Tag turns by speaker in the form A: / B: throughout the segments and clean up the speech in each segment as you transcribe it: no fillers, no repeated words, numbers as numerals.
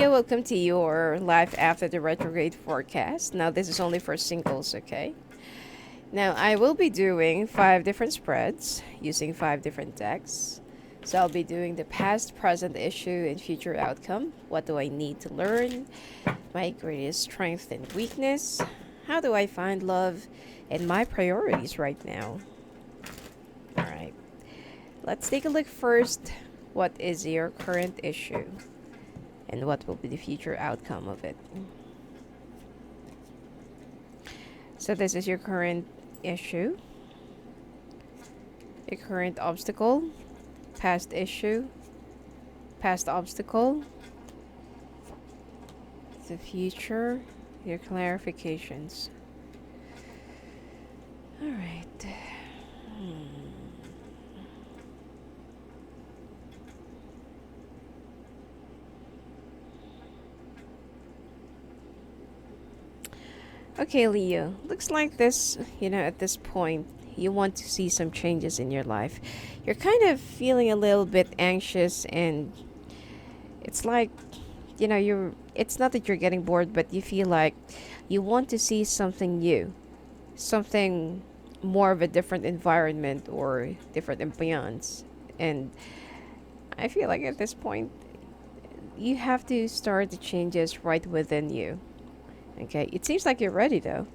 A: Sophia. Welcome to your life after the retrograde forecast. Now, this is only for singles, okay? Now, I will be doing 5 different spreads using 5 different decks. So, I'll be doing the past, present issue, and future outcome. What do I need to learn? My greatest strength and weakness. How do I find love? And my priorities right now. Alright. Let's take a look first. What is your current issue? And what will be the future outcome of it? So this is your current issue, your current obstacle, past issue, past obstacle, the future, your clarifications. All right. Okay, Leo. Looks like this, at this point, you want to see some changes in your life. You're kind of feeling a little bit anxious, and it's like, it's not that you're getting bored, but you feel like you want to see something new, something more of a different environment or different ambiance. And I feel like at this point, you have to start the changes right within you. Okay, it seems like you're ready though.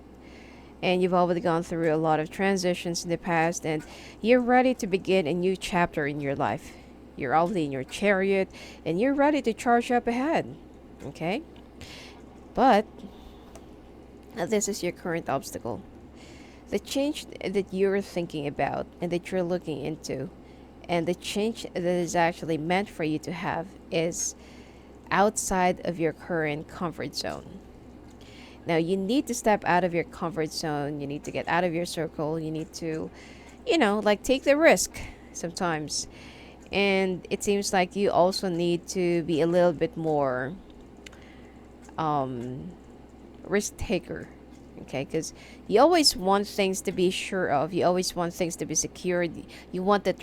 A: And you've already gone through a lot of transitions in the past, and you're ready to begin a new chapter in your life. You're already in your chariot, and you're ready to charge up ahead. Okay? But this is your current obstacle. The change that you're thinking about and that you're looking into, and the change that is actually meant for you to have, is outside of your current comfort zone. Now, you need to step out of your comfort zone. You need to get out of your circle. You need to, take the risk sometimes. And it seems like you also need to be a little bit more risk taker. Okay, because you always want things to be sure of. You always want things to be secured. You want that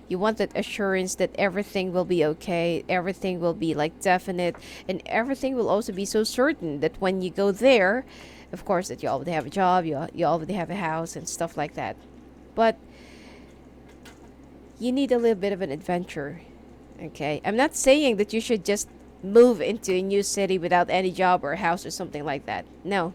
A: you want that assurance that everything will be okay, everything will be like definite, and everything will also be so certain that when you go there, of course, that you already have a job, you already have a house and stuff like that. But you need a little bit of an adventure. Okay, I'm not saying that you should just move into a new city without any job or house or something like that. No,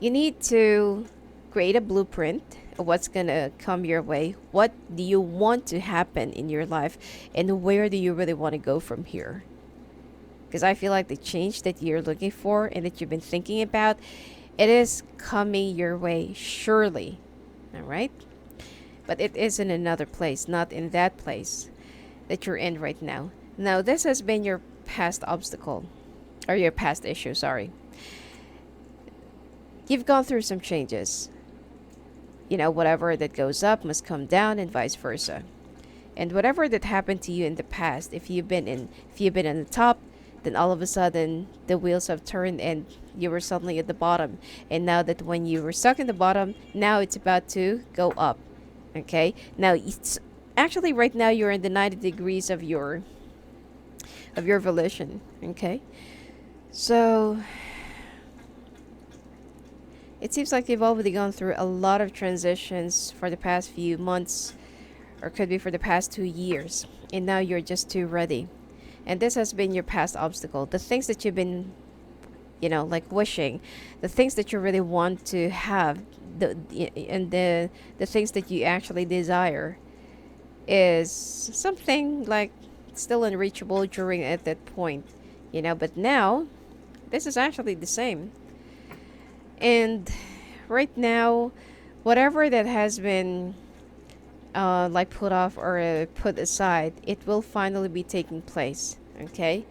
A: you need to create a blueprint of what's gonna come your way. What do you want to happen in your life, and where do you really want to go from here? Because I feel like the change that you're looking for and that you've been thinking about, it is coming your way surely. All right, but it is in another place, not in that place that you're in right now. Now, this has been your past obstacle, or your past issue, sorry. You've gone through some changes. Whatever that goes up must come down, and vice versa. And whatever that happened to you in the past, if you've been on the top, then all of a sudden the wheels have turned and you were suddenly at the bottom. And now that when you were stuck in the bottom, now it's about to go up. Okay? Now it's actually right now you're in the 90 degrees of your volition. Okay? So it seems like you've already gone through a lot of transitions for the past few months, or could be for the past 2 years, and now you're just too ready. And this has been your past obstacle. The things that you've been, wishing, the things that you really want to have, the things that you actually desire, is something like still unreachable during at that point, But now, this is actually the same. And right now, whatever that has been put off or put aside, it will finally be taking place. Okay?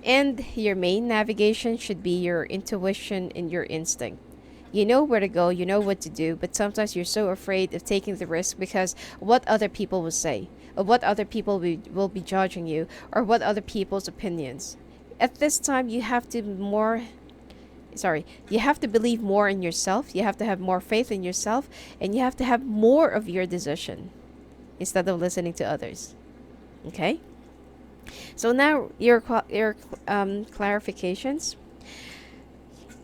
A: And your main navigation should be your intuition and your instinct. You know where to go, you know what to do, but sometimes you're so afraid of taking the risk because what other people will say, or what other people will be judging you, or what other people's opinions. At this time, you have to believe more in yourself. You have to have more faith in yourself, and you have to have more of your decision instead of listening to others. Okay? So now your clarifications.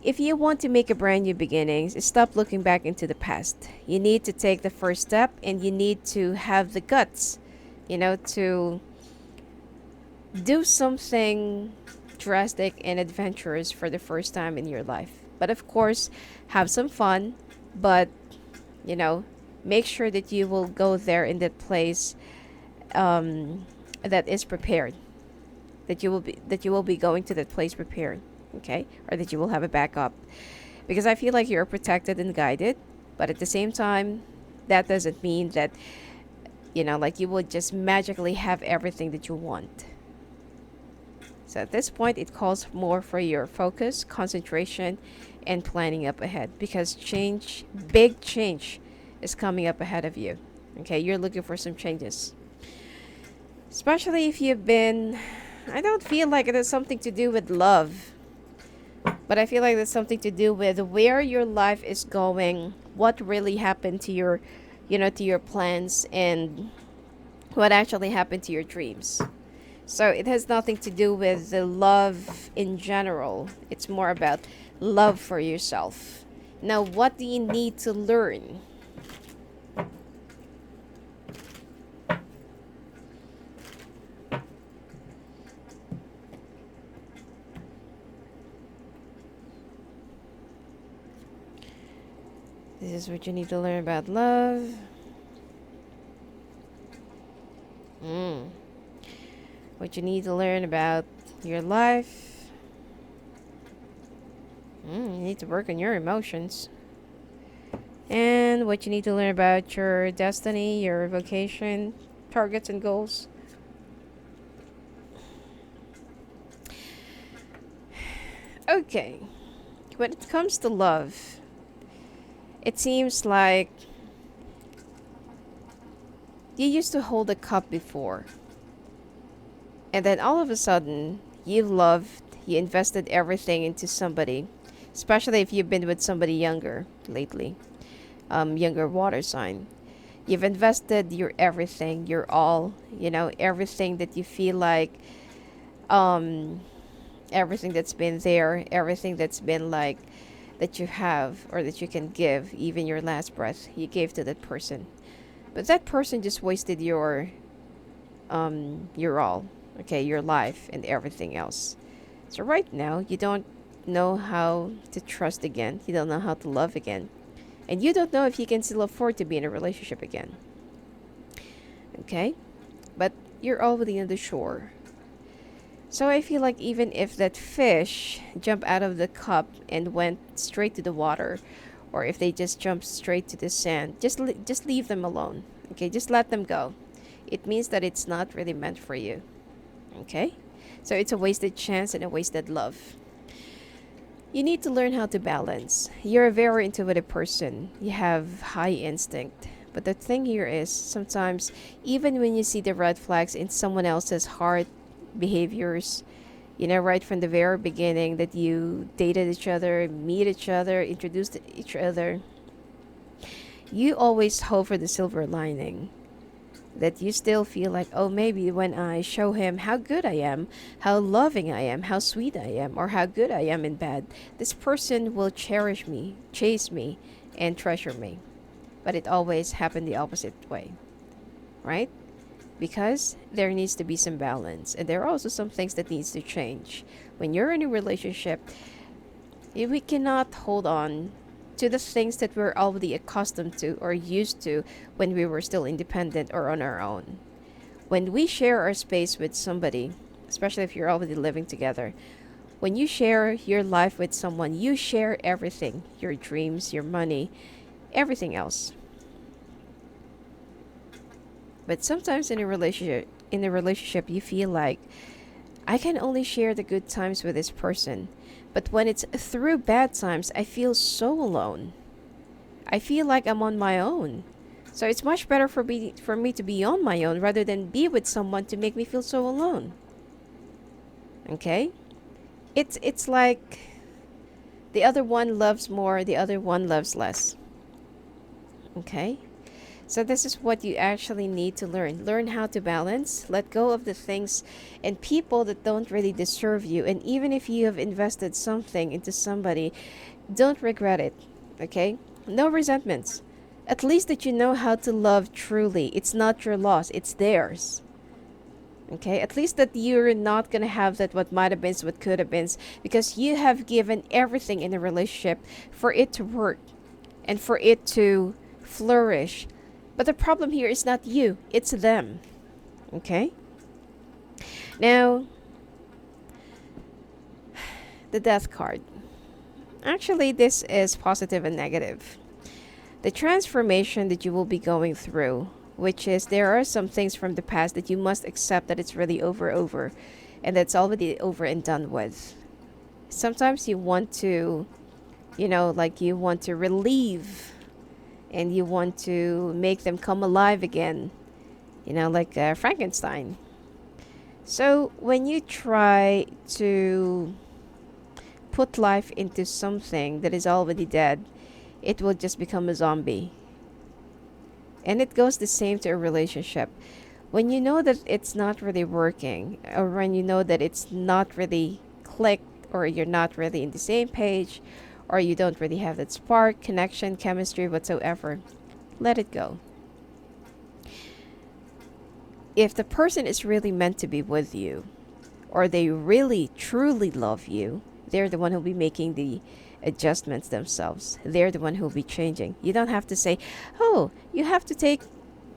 A: If you want to make a brand new beginnings, stop looking back into the past. You need to take the first step, and you need to have the guts, to do something drastic and adventurous for the first time in your life. But of course, have some fun, but you know, make sure that you will go there in that place that is prepared. That you will be going to that place prepared, okay, or that you will have a backup. Because I feel like you're protected and guided, but at the same time, that doesn't mean that like you will just magically have everything that you want. So at this point, it calls more for your focus, concentration, and planning up ahead, because change, big change, is coming up ahead of you. Okay, you're looking for some changes. Especially if you've been, I don't feel like it has something to do with love, but I feel like it's something to do with where your life is going, what really happened to your plans, and what actually happened to your dreams. So it has nothing to do with the love in general. It's more about love for yourself. Now, what do you need to learn? This is what you need to learn about love. What you need to learn about your life. You need to work on your emotions. And what you need to learn about your destiny, your vocation, targets, and goals. Okay. When it comes to love, it seems like you used to hold a cup before. And then all of a sudden, you loved, you invested everything into somebody, especially if you've been with somebody younger lately, younger water sign. You've invested your everything, your all, everything that you feel like, um, everything that's been there, everything that's been like, that you have or that you can give, even your last breath, you gave to that person. But that person just wasted your all, okay, your life and everything else. So right now, you don't know how to trust again. You don't know how to love again. And you don't know if you can still afford to be in a relationship again. Okay? But you're already on the shore. So I feel like even if that fish jumped out of the cup and went straight to the water, or if they just jump straight to the sand, just leave them alone. Okay? Just let them go. It means that it's not really meant for you. Okay? So it's a wasted chance and a wasted love. You need to learn how to balance. You're a very intuitive person. You have high instinct. But the thing here is, sometimes, even when you see the red flags in someone else's heart behaviors, right from the very beginning that you dated each other, meet each other, introduced each other, you always hope for the silver lining. That you still feel like, oh, maybe when I show him how good I am, how loving I am, how sweet I am, or how good I am in bed, this person will cherish me, chase me, and treasure me. But it always happened the opposite way, right? Because there needs to be some balance, and there are also some things that needs to change. When you're in a relationship, we cannot hold on to the things that we're already accustomed to or used to when we were still independent or on our own. When we share our space with somebody, especially if you're already living together, when you share your life with someone, you share everything, your dreams, your money, everything else. But sometimes in a relationship you feel like, I can only share the good times with this person. But when it's through bad times, I feel so alone. I feel like I'm on my own. So it's much better for me to be on my own rather than be with someone to make me feel so alone. Okay? It's like the other one loves more, the other one loves less. Okay? So this is what you actually need to learn. Learn how to balance, let go of the things and people that don't really deserve you. And even if you have invested something into somebody, don't regret it. Okay? No resentments. At least that you know how to love truly. It's not your loss, it's theirs. Okay? At least that you're not going to have that what might have been, what could have been, because you have given everything in a relationship for it to work and for it to flourish. But the problem here is not you, it's them. Okay? Now, the death card. Actually, this is positive and negative. The transformation that you will be going through, which is there are some things from the past that you must accept that it's really over, and that's already over and done with. Sometimes you want to, like you want to relieve and you want to make them come alive again, like Frankenstein. So when you try to put life into something that is already dead, it will just become a zombie. And it goes the same to a relationship. When you know that it's not really working, or when you know that it's not really clicked, or you're not really in the same page, or you don't really have that spark, connection, chemistry, whatsoever, let it go. If the person is really meant to be with you, or they really truly love you, they're the one who'll be making the adjustments themselves. They're the one who'll be changing. You don't have to say, oh, you have to take,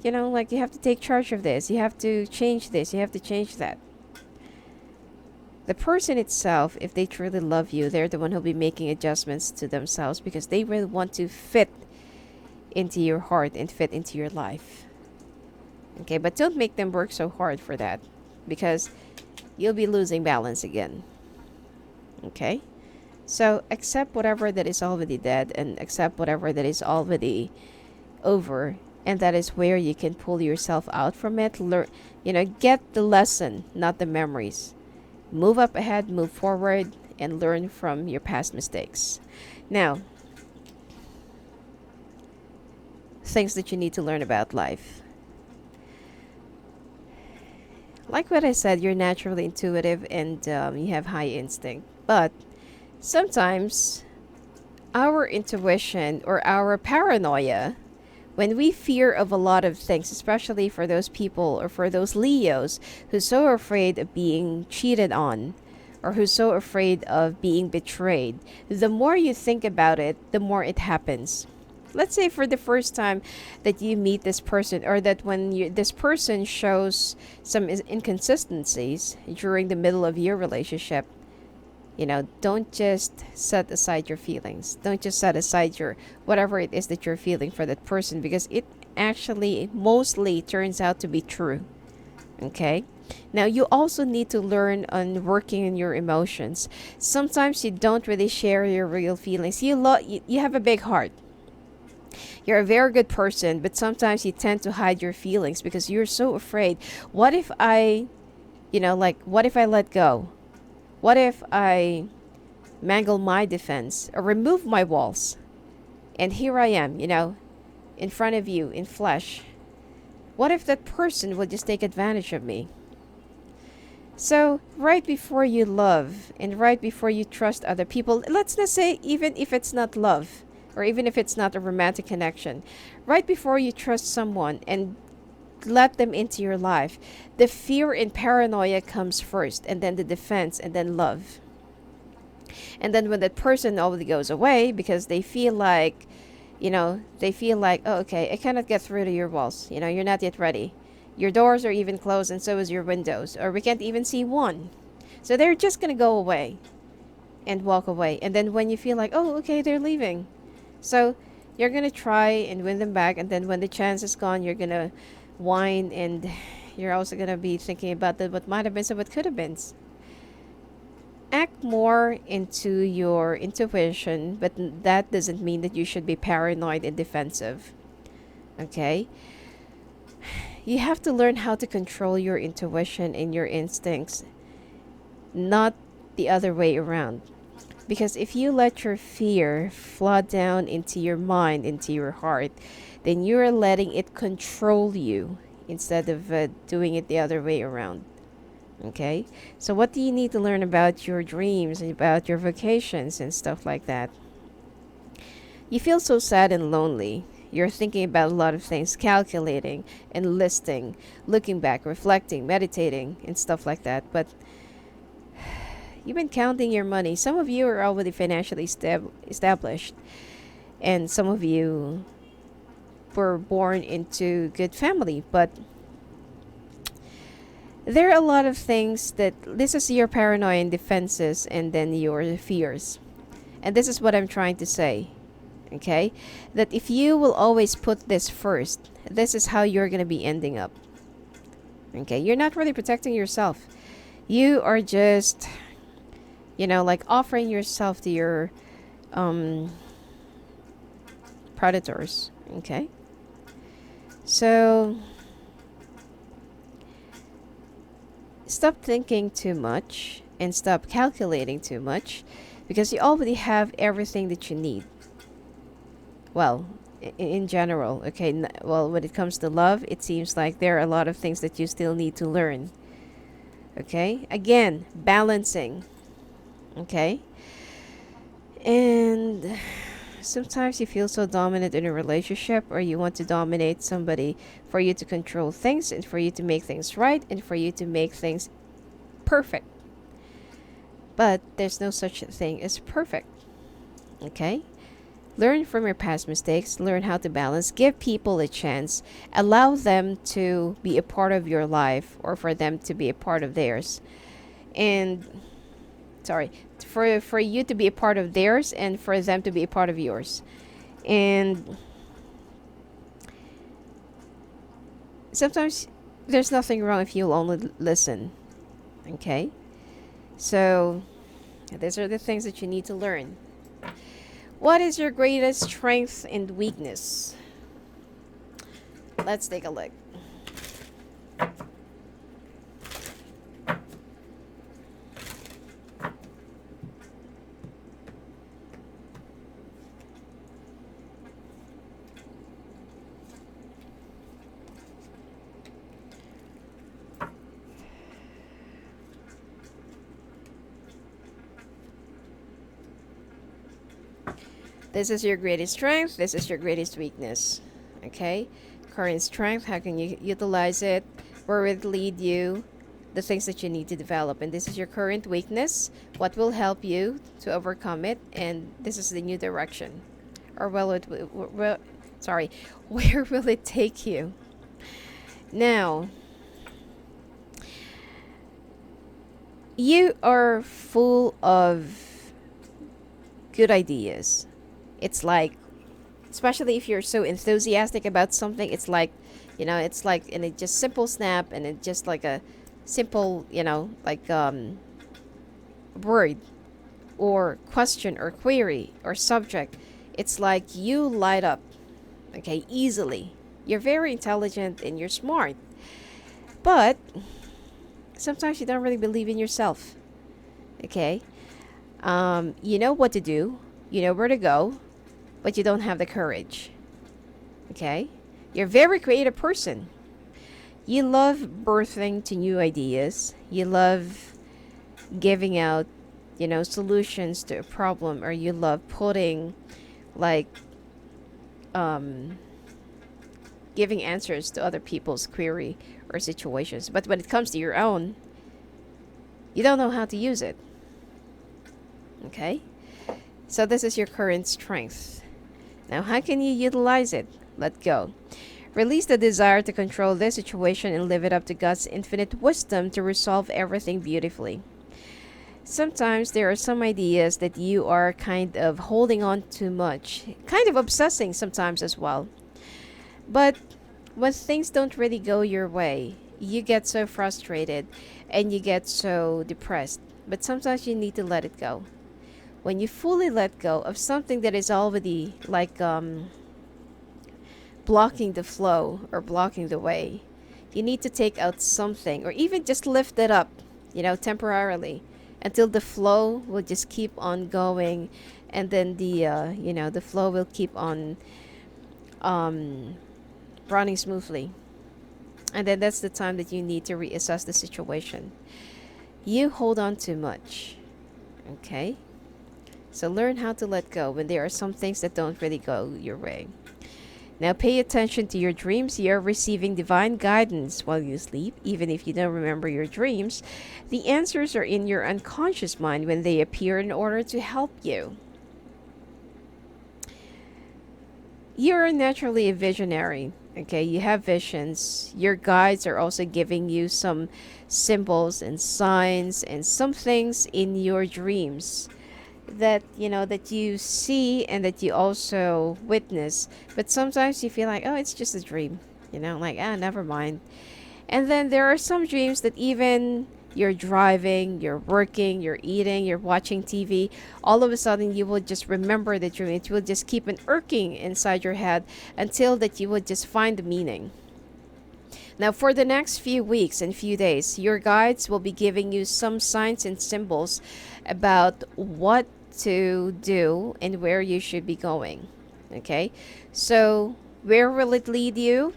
A: like you have to take charge of this. You have to change this. You have to change that. The person itself, if they truly love you, they're the one who'll be making adjustments to themselves because they really want to fit into your heart and fit into your life. Okay, but don't make them work so hard for that because you'll be losing balance again. Okay? So accept whatever that is already dead and accept whatever that is already over, and that is where you can pull yourself out from it. Learn, get the lesson, not the memories. Move up ahead, move forward, and learn from your past mistakes. Now, things that you need to learn about life. Like what I said, you're naturally intuitive and you have high instinct. But sometimes our intuition or our paranoia, when we fear of a lot of things, especially for those people or for those Leos who's so afraid of being cheated on or who's so afraid of being betrayed, the more you think about it, the more it happens. Let's say for the first time that you meet this person, or that when this person shows some inconsistencies during the middle of your relationship, don't just set aside your feelings. Don't just set aside your whatever it is that you're feeling for that person, because it actually mostly turns out to be true. Okay? Now, you also need to learn on working on your emotions. Sometimes you don't really share your real feelings. You have a big heart. You're a very good person, but sometimes you tend to hide your feelings because you're so afraid. What if I, what if I let go? What if I mangle my defense or remove my walls? And here I am, in front of you, in flesh. What if that person would just take advantage of me? So, right before you love and right before you trust other people, let's not say even if it's not love or even if it's not a romantic connection, right before you trust someone and let them into your life, the fear and paranoia comes first, and then the defense, and then love. And then when that person already goes away because they feel like, oh, okay, I cannot get through to your walls. You're not yet ready. Your doors are even closed and so is your windows, or we can't even see one. So they're just going to go away and walk away. And then when you feel like, oh, okay, they're leaving. So you're going to try and win them back. And then when the chance is gone, you're going to whine, and you're also going to be thinking about what might have been, so what could have been. Act more into your intuition, but that doesn't mean that you should be paranoid and defensive. Okay? You have to learn how to control your intuition and your instincts, not the other way around. Because if you let your fear flood down into your mind, into your heart, then you're letting it control you instead of doing it the other way around. Okay? So, what do you need to learn about your dreams and about your vacations and stuff like that? You feel so sad and lonely. You're thinking about a lot of things, calculating and listing, looking back, reflecting, meditating, and stuff like that. But you've been counting your money. Some of you are already financially established, and some of you were born into good family. But there are a lot of things that this is your paranoia and defenses, and then your fears. And this is what I'm trying to say. Okay, that if you will always put this first, this is how you're going to be ending up. Okay, you're not really protecting yourself. You are just, like offering yourself to your predators. Okay, so stop thinking too much and stop calculating too much, because you already have everything that you need. Well, in general, okay. Well, when it comes to love, it seems like there are a lot of things that you still need to learn. Okay, again, balancing. Okay, and sometimes you feel so dominant in a relationship, or you want to dominate somebody for you to control things and for you to make things right and for you to make things perfect. But there's no such thing as perfect. Okay, learn from your past mistakes, learn how to balance, give people a chance, allow them to be a part of your life or for them to be a part of theirs. And sorry, for you to be a part of theirs and for them to be a part of yours. And sometimes there's nothing wrong if you'll only listen. Okay? So, these are the things that you need to learn. What is your greatest strength and weakness? Let's take a look. This is your greatest strength. This is your greatest weakness. Okay? Current strength, how can you utilize it? Where will it lead you? The things that you need to develop. And this is your current weakness. What will help you to overcome it? And this is the new direction. Or where will it take you? Now, you are full of good ideas. It's like, especially if you're so enthusiastic about something, it's like, it's like in a just simple snap, and it's just like a simple, word or question or query or subject. It's like you light up, okay, easily. You're very intelligent and you're smart, but sometimes you don't really believe in yourself. Okay, you know what to do, you know where to go, but you don't have the courage. Okay? You're a very creative person. You love birthing to new ideas. You love giving out, solutions to a problem, or you love putting, like, giving answers to other people's query or situations. But when it comes to your own, you don't know how to use it. Okay? So this is your current strength. Now, how can you utilize it? Let go. Release the desire to control this situation and leave it up to God's infinite wisdom to resolve everything beautifully. Sometimes there are some ideas that you are kind of holding on too much, kind of obsessing sometimes as well. But when things don't really go your way, you get so frustrated and you get so depressed. But sometimes you need to let it go. When you fully let go of something that is already like blocking the flow or blocking the way, you need to take out something or even just lift it up, temporarily, until the flow will just keep on going, and then the flow will keep on um, running smoothly. And then that's the time that you need to reassess the situation. You hold on too much. Okay? So learn how to let go when there are some things that don't really go your way. Now pay attention to your dreams. You're receiving divine guidance while you sleep, even if you don't remember your dreams. The answers are in your unconscious mind when they appear in order to help you. You're naturally a visionary. Okay, you have visions. Your guides are also giving you some symbols and signs and some things in your dreams that that you see and that you also witness. But sometimes you feel like, oh, it's just a dream, like, never mind. And then there are some dreams that even you're driving, you're working, you're eating, you're watching TV, all of a sudden you will just remember the dream. It will just keep on irking inside your head until that you will just find the meaning. Now, for the next few weeks and few days, your guides will be giving you some signs and symbols about what to do and where you should be going. Okay? So, where will it lead you?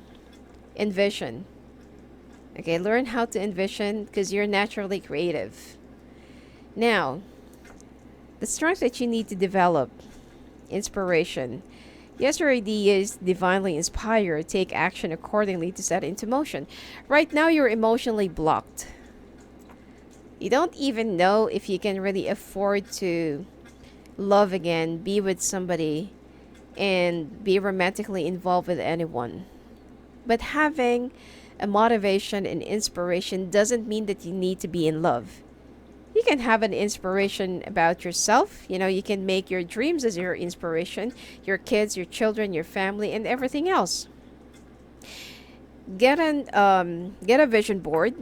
A: Envision. Okay, learn how to envision because you're naturally creative. Now, the strength that you need to develop, inspiration. Yes, your idea is divinely inspired. Take action accordingly to set it into motion. Right now, you're emotionally blocked. You don't even know if you can really afford to love again, be with somebody, and be romantically involved with anyone. But having a motivation and inspiration doesn't mean that you need to be in love. You can have an inspiration about yourself. You can make your dreams as your inspiration, your kids, your children, your family, and everything else. Get a vision board,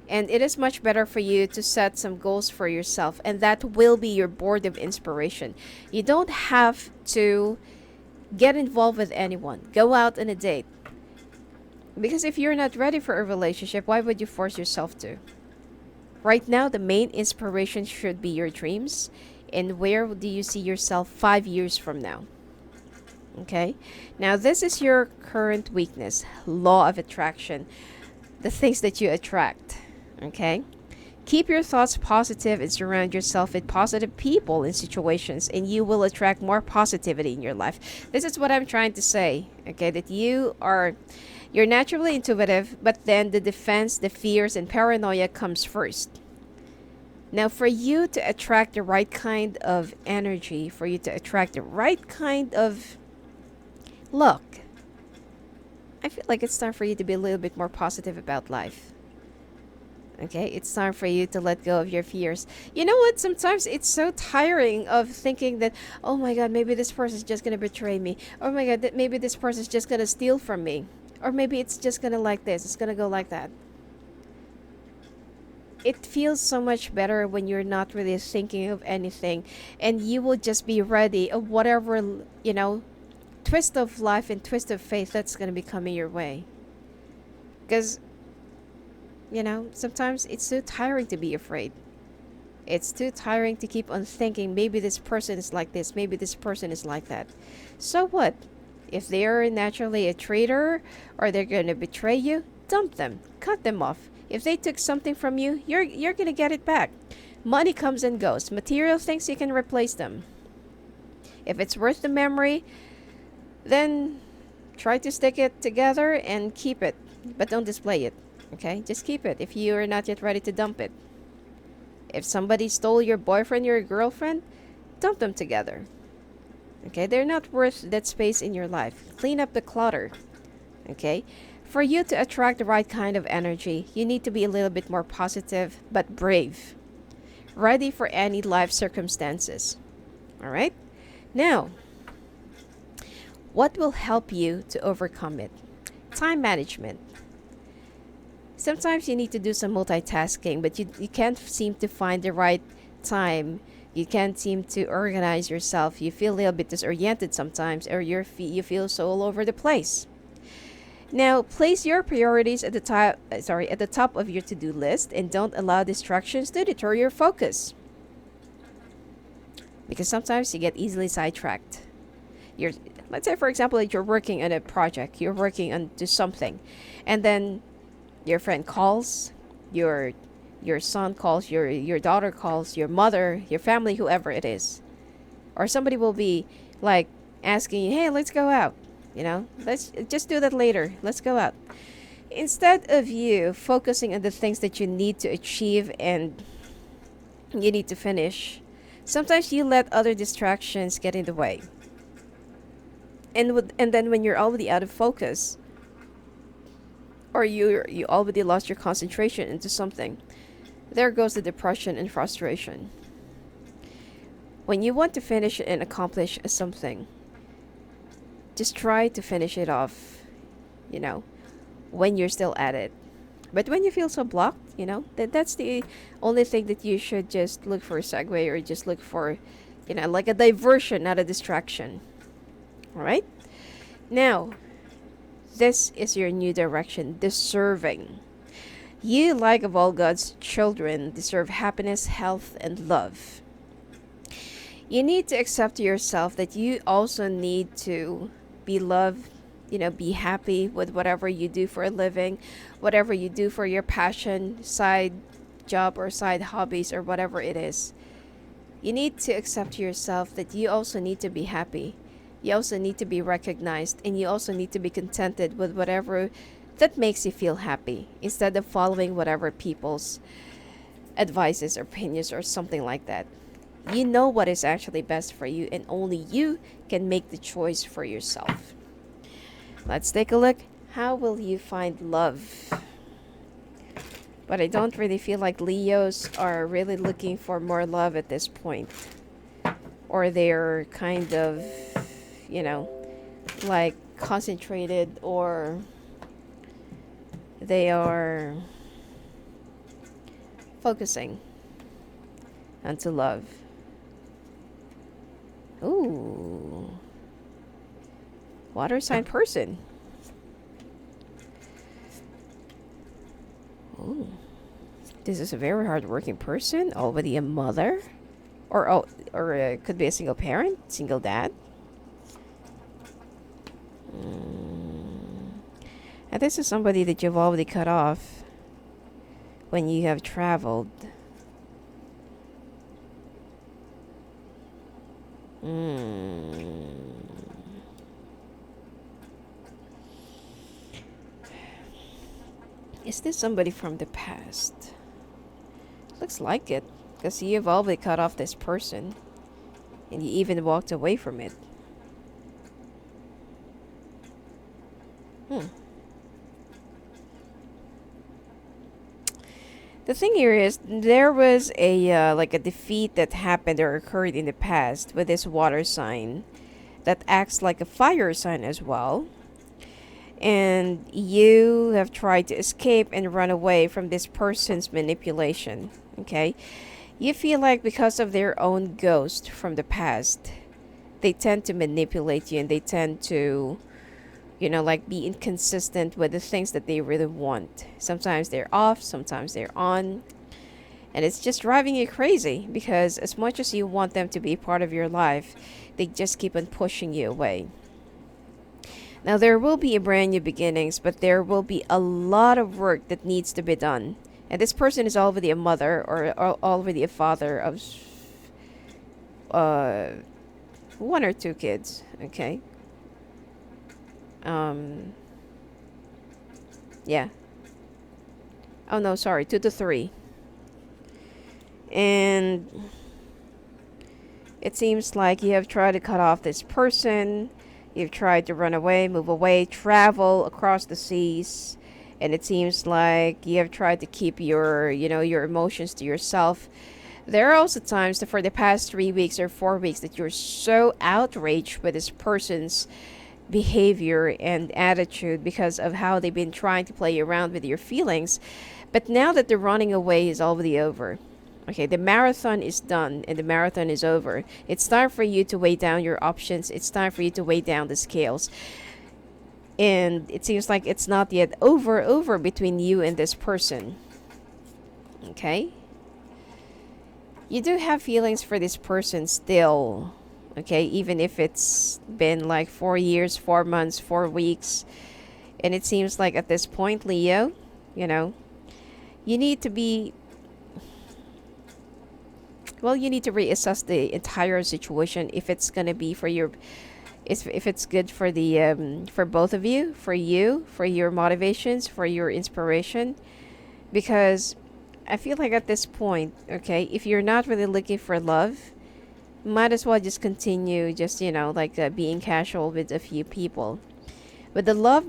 A: and it is much better for you to set some goals for yourself, and that will be your board of inspiration. You don't have to get involved with anyone. Go out on a date. Because if you're not ready for a relationship, why would you force yourself to? Right now, the main inspiration should be your dreams. And where do you see yourself 5 years from now? Okay? Now, this is your current weakness, law of attraction, the things that you attract. Okay? Keep your thoughts positive and surround yourself with positive people and situations, and you will attract more positivity in your life. This is what I'm trying to say, okay? That you're naturally intuitive, but then the defense, the fears, and paranoia comes first. Now, for you to attract the right kind of energy, for you to attract the right kind of luck, I feel like it's time for you to be a little bit more positive about life. Okay, it's time for you to let go of your fears. You know what? Sometimes it's so tiring of thinking that, oh my God, maybe this person's just going to betray me. Oh my God, maybe this person's just going to steal from me. Or maybe it's just going to like this. It's going to go like that. It feels so much better when you're not really thinking of anything. And you will just be ready of whatever, twist of life and twist of faith that's going to be coming your way. Because, sometimes it's so tiring to be afraid. It's too tiring to keep on thinking, maybe this person is like this, maybe this person is like that. So what? If they are naturally a traitor or they're going to betray you, dump them. Cut them off. If they took something from you, you're going to get it back. Money comes and goes. Material things, you can replace them. If it's worth the memory, then try to stick it together and keep it. But don't display it. Okay? Just keep it if you are not yet ready to dump it. If somebody stole your boyfriend or your girlfriend, dump them together. Okay, they're not worth that space in your life. Clean up the clutter. Okay, for you to attract the right kind of energy, you need to be a little bit more positive but brave, ready for any life circumstances. All right, now, what will help you to overcome it? Time management. Sometimes you need to do some multitasking, but you can't seem to find the right time. You can't seem to organize yourself. You feel a little bit disoriented sometimes, or you feel so all over the place. Now, place your priorities at the top of your to-do list, and don't allow distractions to deter your focus. Because sometimes you get easily sidetracked. You're Let's say, for example, that you're working on a project, you're working on to something, and then your friend calls, your son calls, your daughter calls, your mother, your family, whoever it is, or somebody will be like asking you, "Hey, let's go out." Let's just do that later. Let's go out. Instead of you focusing on the things that you need to achieve and you need to finish, sometimes you let other distractions get in the way. And then when you're already out of focus, or you already lost your concentration into something, there goes the depression and frustration. When you want to finish and accomplish something, just try to finish it off, you know, when you're still at it. But when you feel so blocked, that's the only thing that you should just look for a segue, or just look for, like a diversion, not a distraction. All right? Now, this is your new direction, deserving. You, like of all God's children, deserve happiness, health, and love. You need to accept yourself that you also need to be loved, be happy with whatever you do for a living, whatever you do for your passion, side job, or side hobbies, or whatever it is. You need to accept yourself that you also need to be happy. You also need to be recognized, and you also need to be contented with whatever that makes you feel happy, instead of following whatever people's advices or opinions or something like that. You know what is actually best for you, and only you can make the choice for yourself. Let's take a look. How will you find love? But I don't really feel like Leos are really looking for more love at this point. Or they're kind of, like concentrated, or they are focusing onto love. Ooh. Water sign person. Ooh. This is a very hardworking person, already a mother, or it could be a single parent, single dad. And this is somebody that you've already cut off when you have traveled. Is this somebody from the past? Looks like it, because you've already cut off this person, and you even walked away from it. The thing here is, there was a like a defeat that happened or occurred in the past with this water sign that acts like a fire sign as well. And you have tried to escape and run away from this person's manipulation. Okay? You feel like because of their own ghost from the past, they tend to manipulate you, and they tend to, like be inconsistent with the things that they really want. Sometimes they're off, sometimes they're on. And it's just driving you crazy, because as much as you want them to be part of your life, they just keep on pushing you away. Now, there will be a brand new beginnings, but there will be a lot of work that needs to be done. And this person is already a mother, or already a father of one or two kids. Okay. Yeah. Oh no, sorry, 2 to 3. And it seems like you have tried to cut off this person. You've tried to run away, move away, travel across the seas. And it seems like you have tried to keep your emotions to yourself. There are also times that for the past 3 weeks or 4 weeks that you're so outraged with this person's behavior and attitude, because of how they've been trying to play around with your feelings. But now that the running away is already over, okay, the marathon is done and the marathon is over. It's time for you to weigh down your options. It's time for you to weigh down the scales. And it seems like it's not yet over between you and this person. Okay? You do have feelings for this person still. Okay? Even if it's been like 4 years, 4 months, 4 weeks. And it seems like at this point, Leo, you know, you need to be, well, you need to reassess the entire situation if it's going to be for your, if it's good for the, for both of you, for your motivations, for your inspiration. Because I feel like at this point, okay, if you're not really looking for love, might as well just continue just, like being casual with a few people. But the love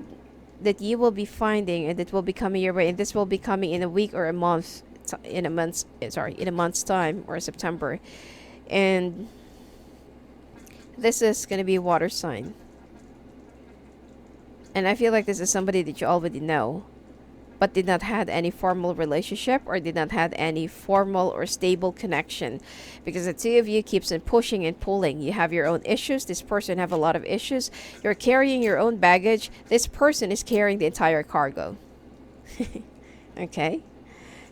A: that you will be finding and that will be coming your way, and this will be coming in a week or a month, in a month's time, or September. And this is going to be a water sign. And I feel like this is somebody that you already know, but did not have any formal relationship, or did not have any formal or stable connection, because the two of you keeps on pushing and pulling. You have your own issues, this person have a lot of issues, you're carrying your own baggage, this person is carrying the entire cargo. Okay,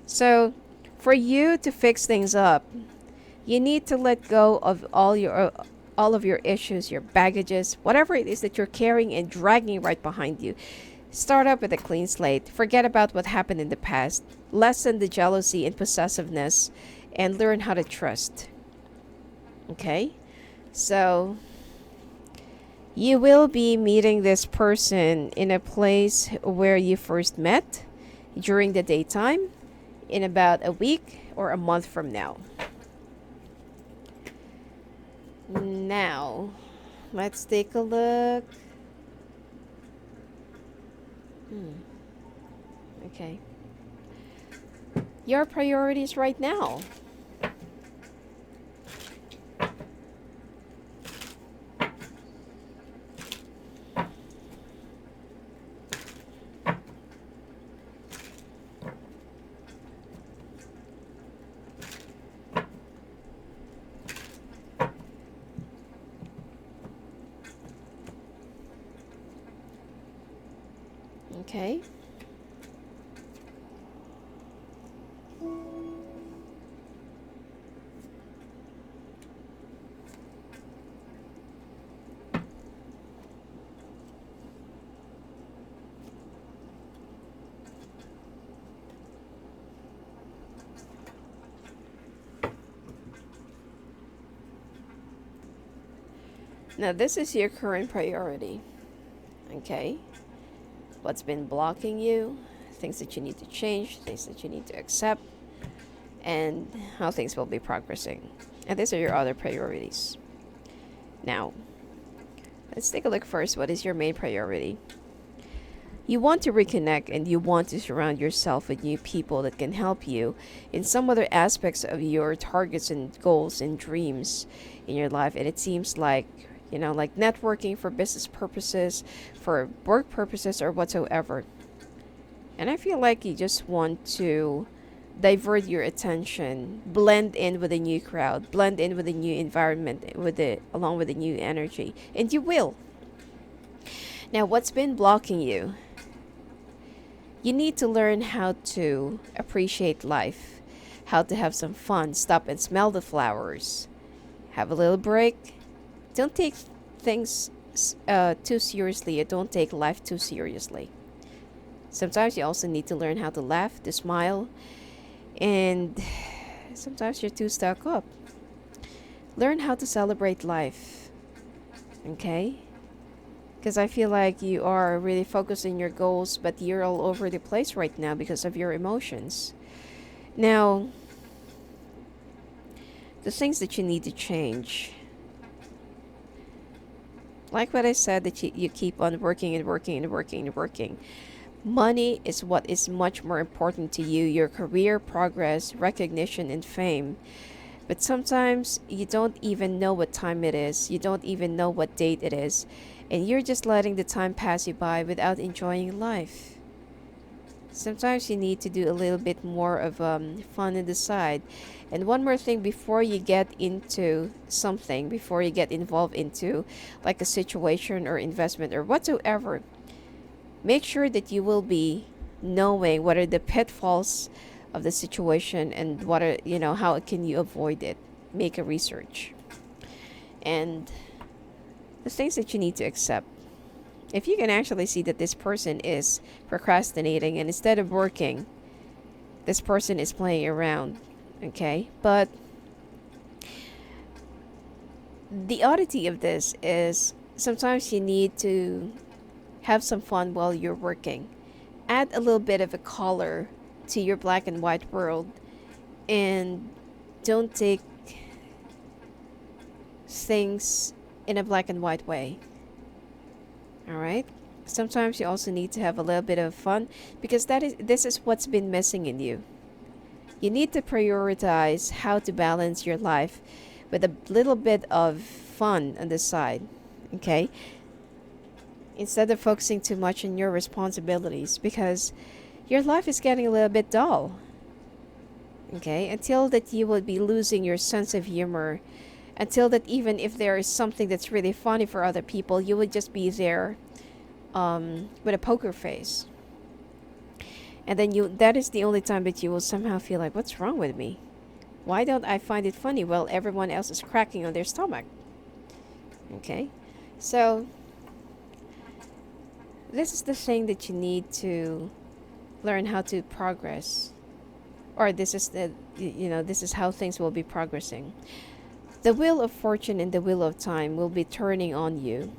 A: so for you to fix things up, you need to let go of all of your issues, your baggages, whatever it is that you're carrying and dragging right behind you. Start up with a clean slate. Forget about what happened in the past. Lessen the jealousy and possessiveness, and learn how to trust. Okay? So, you will be meeting this person in a place where you first met during the daytime in about a week or a month from now. Now, let's take a look. Okay. Your priorities right now. Okay. Now, this is your current priority. Okay? What's been blocking you, things that you need to change, things that you need to accept, and how things will be progressing. And these are your other priorities. Now, let's take a look first. What is your main priority? You want to reconnect, and you want to surround yourself with new people that can help you in some other aspects of your targets and goals and dreams in your life. And it seems like, like networking for business purposes, for work purposes, or whatsoever. And I feel like you just want to divert your attention, blend in with a new crowd, blend in with a new environment, along with a new energy. And you will. Now, what's been blocking you? You need to learn how to appreciate life, how to have some fun, stop and smell the flowers, have a little break. Don't take things too seriously. Don't take life too seriously. Sometimes you also need to learn how to laugh, to smile, and sometimes you're too stuck up. Learn how to celebrate life. Okay? Because I feel like you are really focused on your goals, but you're all over the place right now because of your emotions. Now, the things that you need to change, like what I said, that you keep on working and working and working and working. Money is what is much more important to you, your career, progress, recognition, and fame. But sometimes you don't even know what time it is. You don't even know what date it is. And you're just letting the time pass you by without enjoying life. Sometimes you need to do a little bit more of fun on the side. And one more thing before you get into something, before you get involved into like a situation or investment or whatsoever, make sure that you will be knowing what are the pitfalls of the situation and what are, how can you avoid it. Make a research. And the things that you need to accept. If you can actually see that this person is procrastinating and instead of working, this person is playing around, okay? But the oddity of this is sometimes you need to have some fun while you're working. Add a little bit of a color to your black and white world, and don't take things in a black and white way. All right? Sometimes you also need to have a little bit of fun because this is what's been missing in you. You need to prioritize how to balance your life with a little bit of fun on the side. Okay? Instead of focusing too much on your responsibilities, because your life is getting a little bit dull. Okay? Until that you will be losing your sense of humor. Until that even if there is something that's really funny for other people, you would just be there with a poker face. And then that is the only time that you will somehow feel like, what's wrong with me? Why don't I find it funny? Well, everyone else is cracking on their stomach. Okay? So, this is the thing that you need to learn how to progress. Or this is this is how things will be progressing. The wheel of fortune and the wheel of time will be turning on you.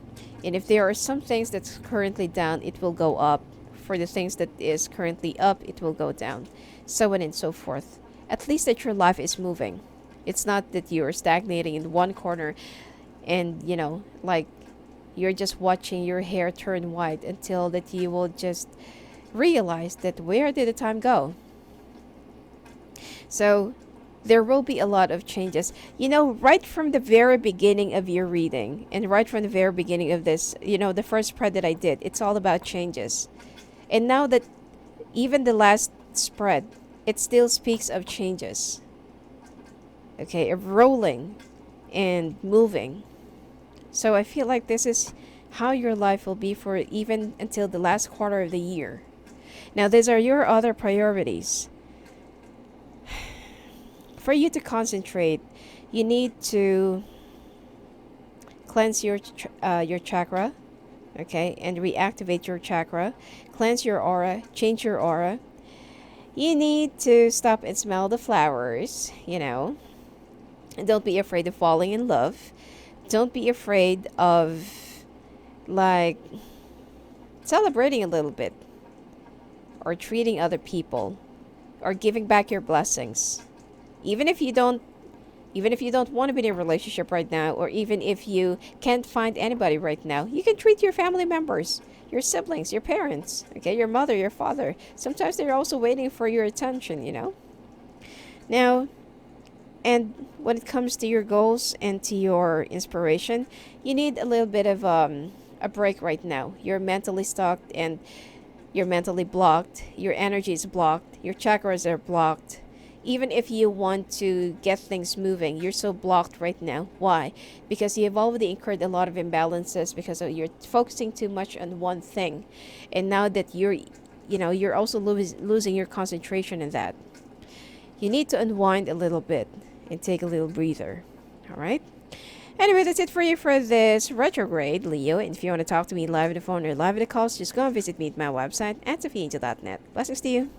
A: And if there are some things that's currently down, it will go up. For the things that is currently up, it will go down. So on and so forth. At least that your life is moving. It's not that you're stagnating in one corner and, like you're just watching your hair turn white until that you will just realize that where did the time go? So there will be a lot of changes. Right from the very beginning of your reading and right from the very beginning of this, the first spread that I did, it's all about changes. And now that even the last spread, it still speaks of changes. Okay, of rolling and moving. So I feel like this is how your life will be for even until the last quarter of the year. Now, these are your other priorities. For you to concentrate, you need to cleanse your chakra, okay, and reactivate your chakra, cleanse your aura, change your aura. You need to stop and smell the flowers, and don't be afraid of falling in love. Don't be afraid of celebrating a little bit or treating other people or giving back your blessings. Even if you don't want to be in a relationship right now, or even if you can't find anybody right now, you can treat your family members, your siblings, your parents, okay, your mother, your father. Sometimes they're also waiting for your attention, Now, and when it comes to your goals and to your inspiration, you need a little bit of a break right now. You're mentally stuck and you're mentally blocked. Your energy is blocked. Your chakras are blocked. Even if you want to get things moving, you're so blocked right now. Why? Because you've already incurred a lot of imbalances because you're focusing too much on one thing. And now that you're also losing your concentration in that. You need to unwind a little bit and take a little breather. All right? Anyway, that's it for you for this retrograde, Leo. And if you want to talk to me live on the phone or live on the calls, just go and visit me at my website at sophiaangel.net. Blessings to you.